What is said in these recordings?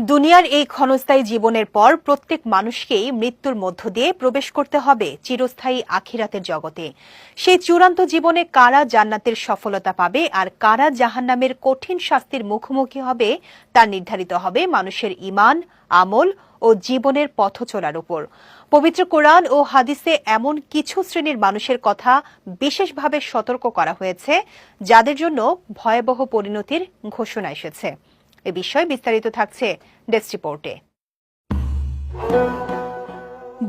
দুনিয়ার এই ক্ষণস্থায়ী জীবনের পর প্রত্যেক মানুষকেই মৃত্যুর মধ্য দিয়ে প্রবেশ করতে হবে চিরস্থায়ী আখিরাতের জগতে। সেই চূড়ান্ত জীবনে কারা জান্নাতের সফলতা পাবে আর কারা জাহান্নামের কঠিন শাস্তির মুখোমুখি হবে তা নির্ধারিত হবে মানুষের ঈমান, আমল ও জীবনের পথ চলার উপর। পবিত্র কোরআন ও হাদিসে এমন কিছু শ্রেণীর মানুষের কথা বিশেষভাবে সতর্ক করা হয়েছে যাদের জন্য ভয়াবহ পরিণতির ঘোষণা এসেছে। এ বিষয়ে বিস্তারিত থাকছে ডেস্ক রিপোর্টে।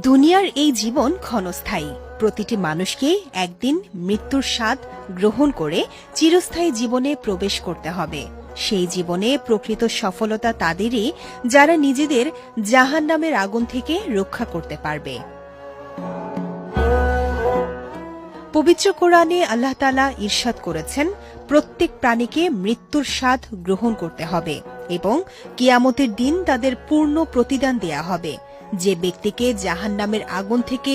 দুনিয়ার এই জীবন ক্ষণস্থায়ী। প্রতিটি মানুষকে একদিন মৃত্যুর স্বাদ গ্রহণ করে চিরস্থায়ী জীবনে প্রবেশ করতে হবে। সেই জীবনে প্রকৃত সফলতা তাদেরই যারা নিজেদের জাহান্নামের আগুন থেকে রক্ষা করতে পারবে। পবিত্র কোরআনে আল্লাহ তাআলা ইরশাদ করেছেন, প্রত্যেক প্রাণীকে মৃত্যুর স্বাদ গ্রহণ করতে হবে এবং কিয়ামতের দিন তাদের পূর্ণ প্রতিদান দেয়া হবে। যে ব্যক্তিকে জাহান্নামের আগুন থেকে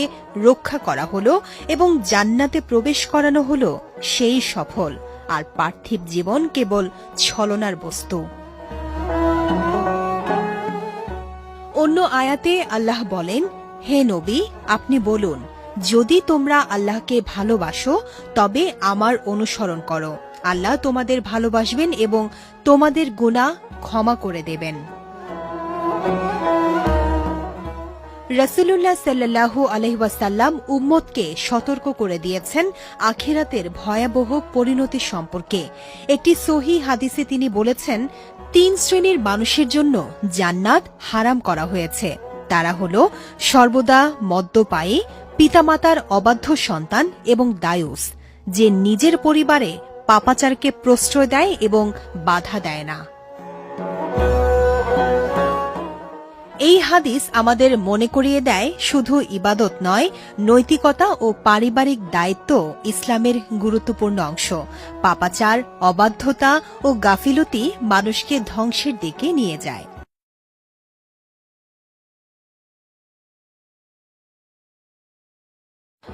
রক্ষা করা হলো এবং জান্নাতে প্রবেশ করানো হলো সেই সফল, আর পার্থিব জীবন কেবল ছলনার বস্তু। অন্য আয়াতে আল্লাহ বলেন, হে নবী, আপনি বলুন, যদি তোমরা আল্লাহকে ভালোবাসো তবে আমার অনুসরণ করো। আল্লাহ তোমাদের ভালোবাসবেন এবং তোমাদের গুনাহ ক্ষমা করে দেবেন। রাসূলুল্লাহ সাল্লাল্লাহু আলাইহি ওয়াসাল্লাম উম্মতকে সতর্ক করে দিয়েছেন আখিরাতের ভয়াবহ পরিণতি সম্পর্কে। একটি সহিহ হাদিসে তিনি বলেছেন, ৩ শ্রেণীর মানুষের জন্য জান্নাত হারাম করা হয়েছে। তারা হল সর্বদা মদ্যপায়ী, পিতামাতার অবাধ্য সন্তান এবং দায়ুস, যে নিজের পরিবারে পাপাচারকে প্রশ্রয় দেয় এবং বাধা দেয় না। এই হাদিস আমাদের মনে করিয়ে দেয়, শুধু ইবাদত নয়, নৈতিকতা ও পারিবারিক দায়িত্ব ইসলামের গুরুত্বপূর্ণ অংশ। পাপাচার, অবাধ্যতা ও গাফিলতি মানুষকে ধ্বংসের দিকে নিয়ে যায়।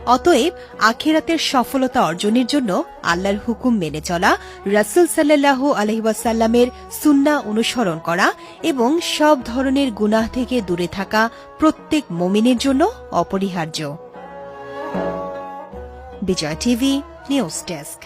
অতএব আখিরাতের সফলতা অর্জনের জন্য আল্লাহর হুকুম মেনে চলা, রাসূল সাল্লাল্লাহু আলাইহি ওয়াসাল্লামের সুন্নাহ অনুসরণ করা এবং সব ধরনের গুনাহ থেকে দূরে থাকা প্রত্যেক মুমিনের জন্য অপরিহার্য। বিজয় টিভি নিউজ ডেস্ক।